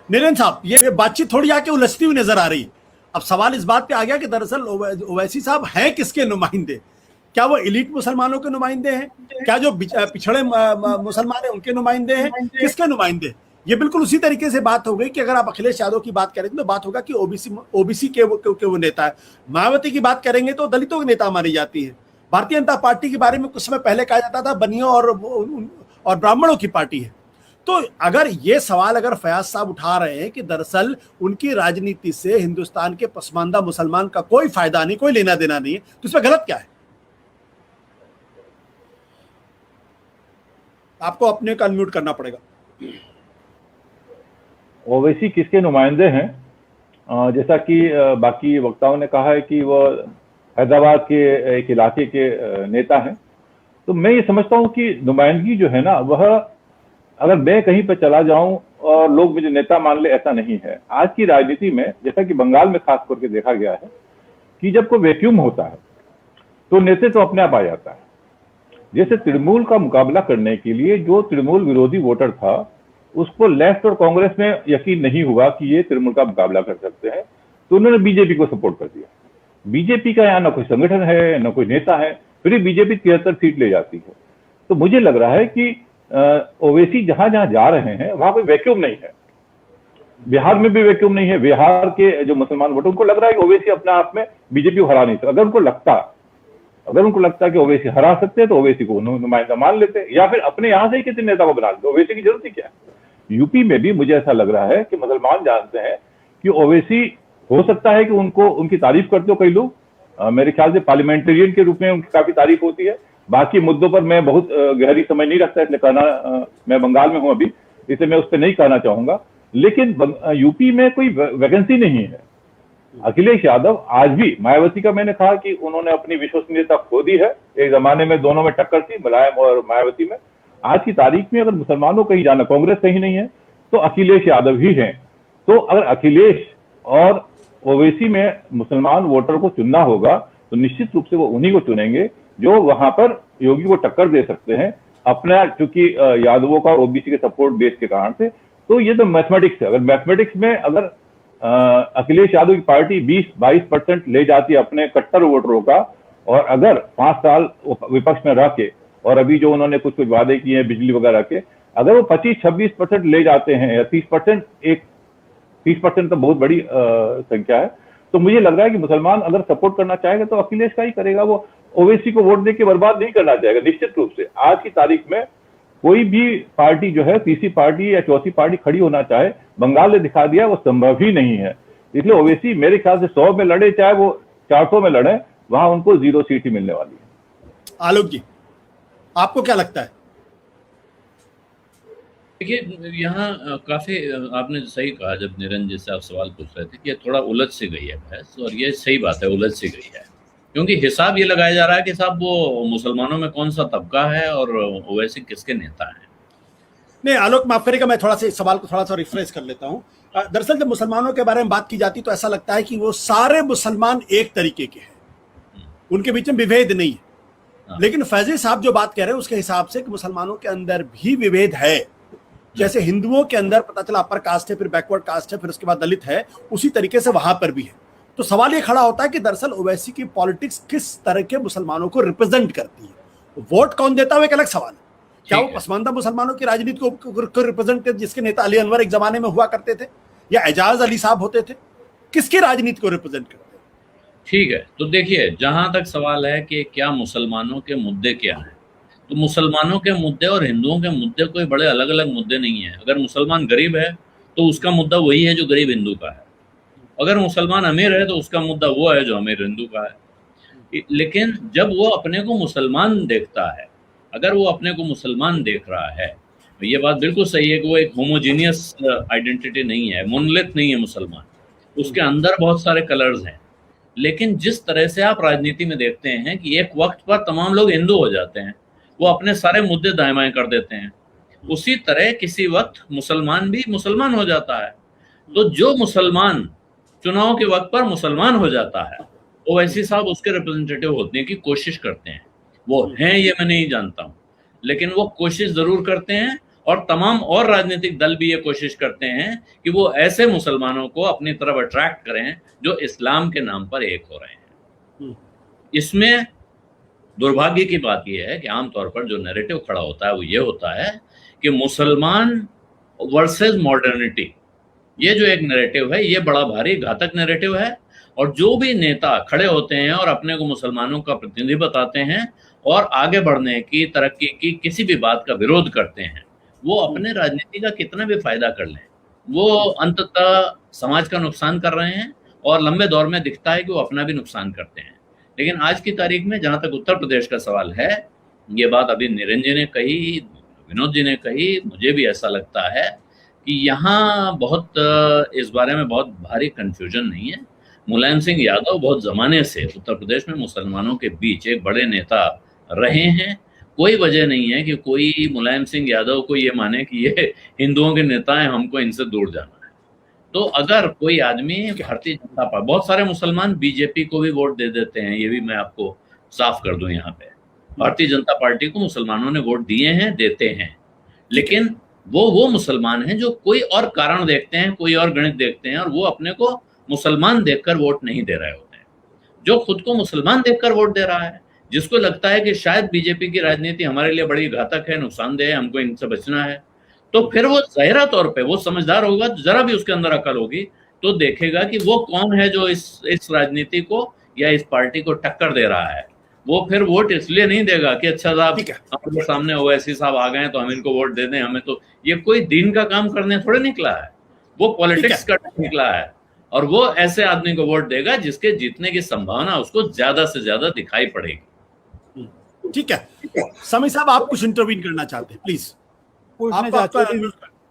नीरन साहब, ये बातचीत थोड़ी आके उलझती हुई नजर आ रही है। अब सवाल इस बात पे आ गया कि दरअसल ओवैसी साहब हैं किसके नुमाइंदे? क्या वो एलीट मुसलमानों के नुमाइंदे हैं? क्या जो पिछड़े मुसलमान हैं उनके नुमाइंदे हैं? किसके नुमाइंदे? ये बिल्कुल उसी तरीके से बात हो गई कि अगर आप अखिलेश यादव की बात करें तो बात होगा कि ओबीसी के वो नेता है। मायावती की बात करेंगे तो दलितों के नेता मानी जाती है। भारतीय जनता पार्टी के बारे में कुछ समय पहले कहा जाता था बनियों और ब्राह्मणों की पार्टी है। तो अगर ये सवाल अगर फयाज साहब उठा रहे हैं कि दरअसल उनकी राजनीति से हिंदुस्तान के पसमानदा मुसलमान का कोई फायदा नहीं, कोई लेना देना नहीं है, तो इसमें गलत क्या है? आपको अपने को अनम्यूट करना पड़ेगा। ओवैसी किसके नुमाइंदे हैं? जैसा कि बाकी वक्ताओं ने कहा है कि वो हैदराबाद के एक इलाके के नेता हैं, तो मैं ये समझता हूँ कि नुमाइंदगी जो है ना, वह अगर मैं कहीं पर चला जाऊं और लोग मुझे नेता मान ले, ऐसा नहीं है। आज की राजनीति में, जैसा कि बंगाल में खास करके देखा गया है कि जब कोई वैक्यूम होता है तो नेतृत्व तो अपने आप आ जाता है। जैसे तृणमूल का मुकाबला करने के लिए जो तृणमूल विरोधी वोटर था, उसको लेफ्ट और कांग्रेस में यकीन नहीं हुआ कि ये तृणमूल का मुकाबला कर सकते हैं, तो उन्होंने बीजेपी को सपोर्ट कर दिया। बीजेपी का यहाँ ना कोई संगठन है, ना कोई नेता है, फिर बीजेपी 73 सीट ले जाती है। तो मुझे लग रहा है कि ओवैसी जहां जहां जा रहे हैं वहां कोई वैक्यूम नहीं है। बिहार में भी वैक्यूम नहीं है। बिहार के जो मुसलमान वोटर, उनको लग रहा है कि ओवैसी अपने आप में बीजेपी को हरा नहीं सकता। अगर उनको लगता कि ओवैसी हरा सकते हैं तो ओवैसी को नुमाइंदा मान लेते, या फिर अपने यहां से ही किसी नेता को बना लेते। ओवैसी की जरूरत ही क्या है? यूपी में भी मुझे ऐसा लग रहा है कि मुसलमान जानते हैं कि ओवैसी हो सकता है कि उनकी तारीफ करते हो कई लोग, मेरे ख्याल से पार्लियामेंटेरियन के रूप में उनकी काफी तारीफ होती है। बाकी मुद्दों पर मैं बहुत गहरी समझ नहीं रखता, इसलिए कहना, मैं बंगाल में हूं अभी, इसलिए मैं उस पर नहीं कहना चाहूंगा। लेकिन यूपी में कोई वैकेंसी नहीं है। अखिलेश यादव आज भी, मायावती का मैंने कहा कि उन्होंने अपनी विश्वसनीयता खो दी है। एक जमाने में दोनों में टक्कर थी, मुलायम और मायावती में। आज की तारीख में अगर मुसलमानों कहीं जाना, कांग्रेस कहीं नहीं है, तो अखिलेश यादव ही हैं। तो अगर अखिलेश और ओवैसी में मुसलमान वोटर को चुनना होगा तो निश्चित रूप से वो उन्हीं को चुनेंगे जो वहां पर योगी को टक्कर दे सकते हैं अपना, क्योंकि यादवों का ओबीसी के सपोर्ट बेस के कारण से। तो ये तो मैथमेटिक्स है। अगर मैथमेटिक्स में अगर अखिलेश यादव की पार्टी 20-22% ले जाती है अपने कट्टर वोटरों का, और अगर 5 साल विपक्ष में रह के, और अभी जो उन्होंने कुछ वादे किए हैं बिजली वगैरह के, अगर वो 25-26% ले जाते हैं या 30%, 30% तो बहुत बड़ी संख्या है, तो मुझे लग रहा है कि मुसलमान अगर सपोर्ट करना चाहेगा तो अखिलेश का ही करेगा। वो ओवैसी को वोट देके बर्बाद नहीं करना चाहेगा निश्चित रूप से। आज की तारीख में कोई भी पार्टी जो है, तीसरी पार्टी या चौथी पार्टी खड़ी होना चाहे, बंगाल ने दिखा दिया वो संभव ही नहीं है। इसलिए ओवैसी मेरे ख्याल से 100 में लड़े, चाहे वो 400 में लड़े, वहां उनको 0 सीट ही मिलने वाली है। आलोक जी, आपको क्या लगता है? देखिए, यहाँ काफी आपने सही कहा जब निरंजन से आप सवाल पूछ रहे थे कि थोड़ा उलझ से गई है बहस, और ये सही बात है, उलझ से गई है। क्योंकि हिसाब ये लगाया जा रहा है कि साहब वो मुसलमानों में कौन सा तबका है और ओवैसी किसके नेता हैं। नहीं आलोक, माफ करेगा, मैं थोड़ा सा सवाल को थोड़ा सा रिफ्रेश कर लेता हूँ। दरअसल जब मुसलमानों के बारे में बात की जाती तो ऐसा लगता है कि वो सारे मुसलमान एक तरीके के हैं, उनके बीच में विभेद नहीं है। लेकिन फैजी साहब जो बात कह रहे हैं उसके हिसाब से कि मुसलमानों के अंदर भी विभेद है। जैसे हिंदुओं के अंदर पता चला अपर कास्ट है, फिर बैकवर्ड कास्ट है, फिर उसके बाद दलित है, उसी तरीके से वहां पर भी है। तो सवाल ये खड़ा होता है कि दरअसल ओवैसी की पॉलिटिक्स किस तरह के मुसलमानों को रिप्रेजेंट करती है। वोट कौन देता है वो एक अलग सवाल है। क्या वो पसमानदा मुसलमानों की राजनीति को रिप्रेजेंट कर, जिसके नेता अली अनवर एक जमाने में हुआ करते थे, या एजाज अली साहब होते थे, किसकी राजनीति को रिप्रेजेंट करते हैं? ठीक है, तो देखिए, जहां तक सवाल है कि क्या मुसलमानों के मुद्दे क्या हैं, तो मुसलमानों के मुद्दे और हिंदुओं के मुद्दे कोई बड़े अलग अलग मुद्दे नहीं है। अगर मुसलमान गरीब है तो उसका मुद्दा वही है जो गरीब हिंदू का है। अगर मुसलमान अमीर है तो उसका मुद्दा वो है जो अमीर हिंदू का है। लेकिन जब वो अपने को मुसलमान देखता है, अगर वो अपने को मुसलमान देख रहा है, तो ये बात बिल्कुल सही है कि वो एक होमोजीनियस आइडेंटिटी नहीं है, मोनोलिथ नहीं है मुसलमान, उसके अंदर बहुत सारे कलर्स हैं। लेकिन जिस तरह से आप राजनीति में देखते हैं कि एक वक्त पर तमाम लोग हिंदू हो जाते हैं, वो अपने सारे मुद्दे दाएं बाएं कर देते हैं, उसी तरह किसी वक्त मुसलमान भी मुसलमान हो जाता है। तो जो मुसलमान चुनाव के वक्त पर मुसलमान हो जाता है, ओवैसी साहब उसके रिप्रेजेंटेटिव होने की कोशिश करते हैं। वो हैं ये मैं नहीं जानता हूँ, लेकिन वो कोशिश जरूर करते हैं। और तमाम और राजनीतिक दल भी ये कोशिश करते हैं कि वो ऐसे मुसलमानों को अपनी तरफ अट्रैक्ट करें जो इस्लाम के नाम पर एक हो रहे हैं। इसमें दुर्भाग्य की बात यह है कि आमतौर पर जो नैरेटिव खड़ा होता है वो ये होता है कि मुसलमान वर्सेस मॉडर्निटी, ये जो एक नैरेटिव है ये बड़ा भारी घातक नैरेटिव है। और जो भी नेता खड़े होते हैं और अपने को मुसलमानों का प्रतिनिधि बताते हैं और आगे बढ़ने की, तरक्की की किसी भी बात का विरोध करते हैं, वो अपने राजनीति का कितना भी फायदा कर लें, वो अंततः समाज का नुकसान कर रहे हैं और लंबे दौर में दिखता है कि वो अपना भी नुकसान करते हैं। लेकिन आज की तारीख में जहां तक उत्तर प्रदेश का सवाल है, ये बात अभी निरंजन जी ने कही, विनोद जी ने कही, मुझे भी ऐसा लगता है कि यहाँ बहुत इस बारे में बहुत भारी कंफ्यूजन नहीं है। मुलायम सिंह यादव बहुत जमाने से उत्तर प्रदेश में मुसलमानों के बीच एक बड़े नेता रहे हैं। कोई वजह नहीं है कि कोई मुलायम सिंह यादव को ये माने कि ये हिंदुओं के नेता हैं, हमको इनसे दूर जाना है। तो अगर कोई आदमी भारतीय जनता पार्टी, बहुत सारे मुसलमान बीजेपी को भी वोट दे देते हैं, ये भी मैं आपको साफ कर दूं यहाँ पे, भारतीय जनता पार्टी को मुसलमानों ने वोट दिए हैं, देते हैं, लेकिन वो मुसलमान हैं जो कोई और कारण देखते हैं, कोई और गणित देखते हैं और वो अपने को मुसलमान देखकर वोट नहीं दे रहे होते हैं। जो खुद को मुसलमान देखकर वोट दे रहा है, जिसको लगता है कि शायद बीजेपी की राजनीति हमारे लिए बड़ी घातक है, नुकसानदेह है, हमको इनसे बचना है, तो फिर वो जाहिरा तौर पे वो समझदार होगा, जरा भी उसके अंदर अकल होगी तो देखेगा कि वो कौन है जो इस राजनीति को या इस पार्टी को टक्कर दे रहा है। वो फिर वोट इसलिए नहीं देगा कि अच्छा साहब हमारे सामने ओवैसी साहब आ गए तो हम इनको वोट दे दें, हमें तो ये कोई दीन का काम करने थोड़े निकला है, वो पॉलिटिक्स करने निकला है। और वो ऐसे आदमी को वोट देगा जिसके जीतने की संभावना उसको ज्यादा से ज्यादा दिखाई पड़ेगी। ठीक है, समी साहब आप कुछ इंटरवीन करना चाहते हैं, प्लीज।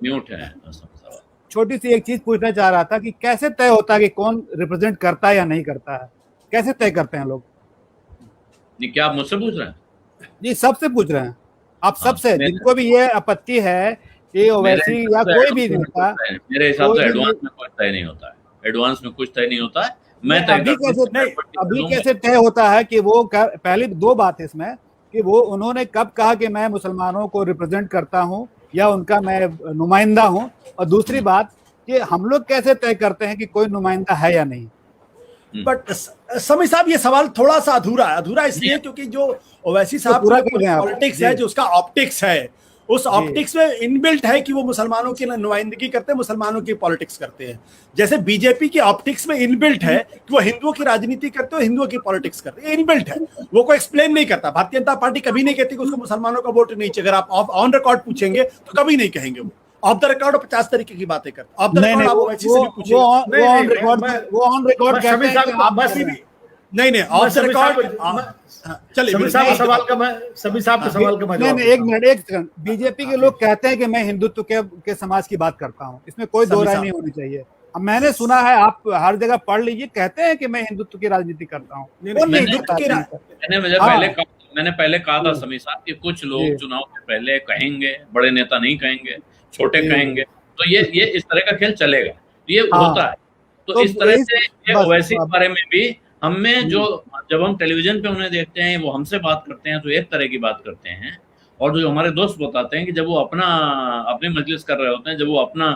म्यूट है। छोटी सी एक चीज पूछना चाह रहा था कि कैसे तय होता है कि कौन रिप्रेजेंट करता है या नहीं करता है, कैसे तय करते हैं लोग? नहीं, क्या आप मुझसे पूछ रहे हैं? जी, सबसे पूछ रहे हैं, आप सबसे, जिनको भी ये आपत्ति है कि ओवैसी या कोई भी नेता, मेरे हिसाब से एडवांस में कुछ तय नहीं होता है, एडवांस में कुछ तय नहीं होता है। मैं अभी कैसे तय होता है कि वो, पहली दो बात है इसमें कि वो उन्होंने कब कहा कि मैं मुसलमानों को रिप्रेजेंट करता हूं या उनका मैं नुमाइंदा हूं, और दूसरी बात कि हम लोग कैसे तय करते हैं कि कोई नुमाइंदा है या नहीं। बट समी साहब ये सवाल थोड़ा सा अधूरा इसलिए क्योंकि जो ओवैसी साहब पॉलिटिक्स है, जो उसका ऑप्टिक्स है, उस ऑप्टिक्स में इनबिल्ट है कि वो मुसलमानों की नुमाइंदगी करते हैं, मुसलमानों की पॉलिटिक्स करते हैं। जैसे बीजेपी की ऑप्टिक्स में इनबिल्ट है कि वो हिंदुओं की राजनीति करते हैं, हिंदुओं की पॉलिटिक्स करते हैं, इनबिल्ट है, वो कोई एक्सप्लेन नहीं करता। भारतीय जनता पार्टी कभी नहीं कहती कि उसको मुसलमानों का वोट नहीं चाहिए। अगर आप ऑन रिकॉर्ड पूछेंगे तो कभी नहीं कहेंगे। वो ऑफ द रिकॉर्ड 50 तरीके की बातें करते। ऑफ द रिकॉर्ड आप ओवैसी से भी पूछिए, वो ऑन रिकॉर्ड कहते हैं कि आप बस नहीं ऑफ द रिकॉर्ड। चलिए, सभी साहब के सवाल का मैं नहीं, एक मिनट, एक सेकंड। बीजेपी के लोग कहते हैं कि मैं हिंदुत्व के समाज की बात करता हूं, इसमें कोई दो राय नहीं होनी चाहिए। अब मैंने सुना है, आप हर जगह पढ़ लीजिए, कहते हैं कि मैं हिंदुत्व की राजनीति करता हूं। मैंने पहले कहा था समी साहब कि कुछ लोग चुनाव से पहले कहेंगे, बड़े नेता नहीं कहेंगे, छोटे कहेंगे, तो ये इस तरह का खेल चलेगा, ये होता है। तो इस तरह से ओवैसी के बारे में भी हमें, जो जब हम टेलीविजन पे उन्हें देखते हैं, वो हमसे बात करते हैं तो एक तरह की बात करते हैं, और जो हमारे दोस्त बताते हैं कि जब वो अपनी मजलिस कर रहे होते हैं, जब वो अपना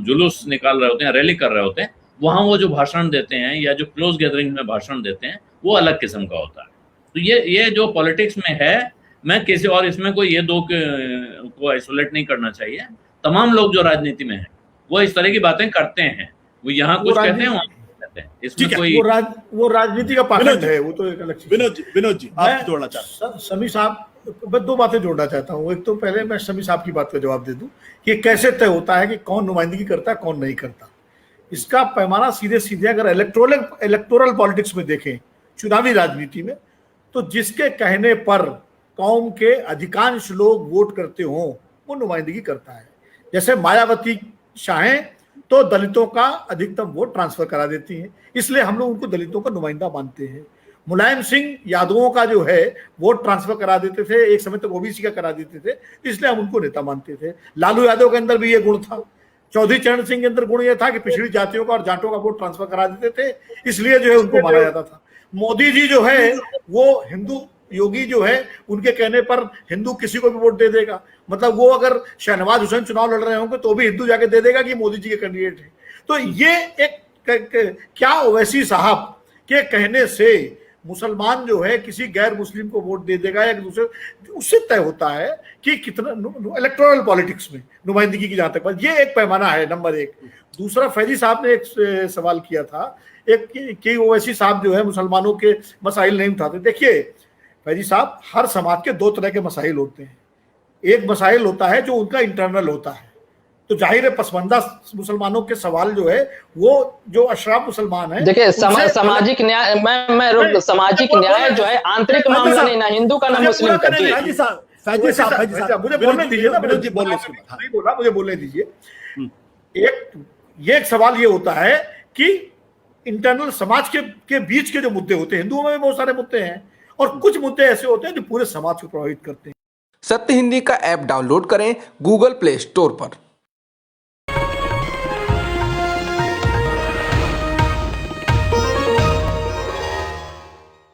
जुलूस निकाल रहे होते हैं, रैली कर रहे होते हैं, वहां वो जो भाषण देते हैं या जो क्लोज गैदरिंग में भाषण देते हैं, वो अलग किस्म का होता है। तो ये जो पॉलिटिक्स में है, मैं किसी और इसमें कोई ये दो को आइसोलेट नहीं करना चाहिए। तमाम लोग जो राजनीति में है वो इस तरह की बातें करते हैं, वो यहाँ कुछ कहते हैं, वहाँ कहते हैं, इसमें कोई वो राजनीति का पाखंड है, वो तो एक अलग चीज। विनोद जी आप जोड़ना चाहते हैं? समी साहब, मैं दो बातें जोड़ना चाहता हूँ। एक तो पहले मैं समी साहब की बात का जवाब दे दूं कि कैसे तय होता है कि कौन नुमाइंदगी करता है, कौन नहीं करता। इसका पैमाना सीधे अगर इलेक्टोरल पॉलिटिक्स में देखें, चुनावी राजनीति में, तो जिसके कहने पर कौम के अधिकांश लोग वोट करते हों वो नुमाइंदगी करता है। जैसे मायावती चाहें तो दलितों का अधिकतम वोट ट्रांसफर करा देती हैं, इसलिए हम लोग उनको दलितों का नुमाइंदा मानते हैं। मुलायम सिंह यादवों का जो है वोट ट्रांसफर करा देते थे, एक समय तक ओबीसी का करा देते थे, इसलिए हम उनको नेता मानते थे। लालू यादव के अंदर भी ये गुण था। चौधरी चरण सिंह के अंदर गुण ये था कि पिछड़ी जातियों का और जाटों का वोट ट्रांसफर करा देते थे, इसलिए जो है उनको माना जाता था। मोदी जी जो है वो हिंदू, योगी जो है उनके कहने पर हिंदू किसी को भी वोट दे देगा। मतलब वो अगर शहनवाज हुसैन चुनाव लड़ रहे होंगे तो भी हिंदू जाके दे देगा कि मोदी जी के कैंडिडेट है। तो ये क्या ओवैसी साहब के कहने से मुसलमान जो है किसी गैर मुस्लिम को वोट दे देगा या दूसरे, उससे तय होता है कि कितना इलेक्टोरल पॉलिटिक्स में नुमाइंदगी की जहां तक बात, ये एक पैमाना है नंबर एक। दूसरा, फैजी साहब ने एक सवाल किया था एक कि ओवैसी साहब जो है मुसलमानों के मसाइल नहीं उठाते। देखिए फैजी साहब, हर समाज के दो तरह के मसाइल होते हैं। एक मसाइल होता है जो उनका इंटरनल होता है, तो जाहिर है पसमानदा मुसलमानों के सवाल जो है वो जो अशराफ मुसलमान है। देखिए सामाजिक न्याय, मैं सामाजिक न्याय जो है आंतरिक मामला नहीं, ना हिंदू का ना मुस्लिम का। फैजी साहब मुझे बोलने दीजिए ना, मुझे बोलने दीजिए। एक सवाल ये होता है कि इंटरनल समाज के बीच के जो मुद्दे होते हैं, हिंदुओं में भी बहुत सारे मुद्दे हैं और कुछ मुद्दे ऐसे होते हैं जो पूरे समाज को प्रभावित करते हैं। सत्य हिंदी का ऐप डाउनलोड करें गूगल प्ले स्टोर पर।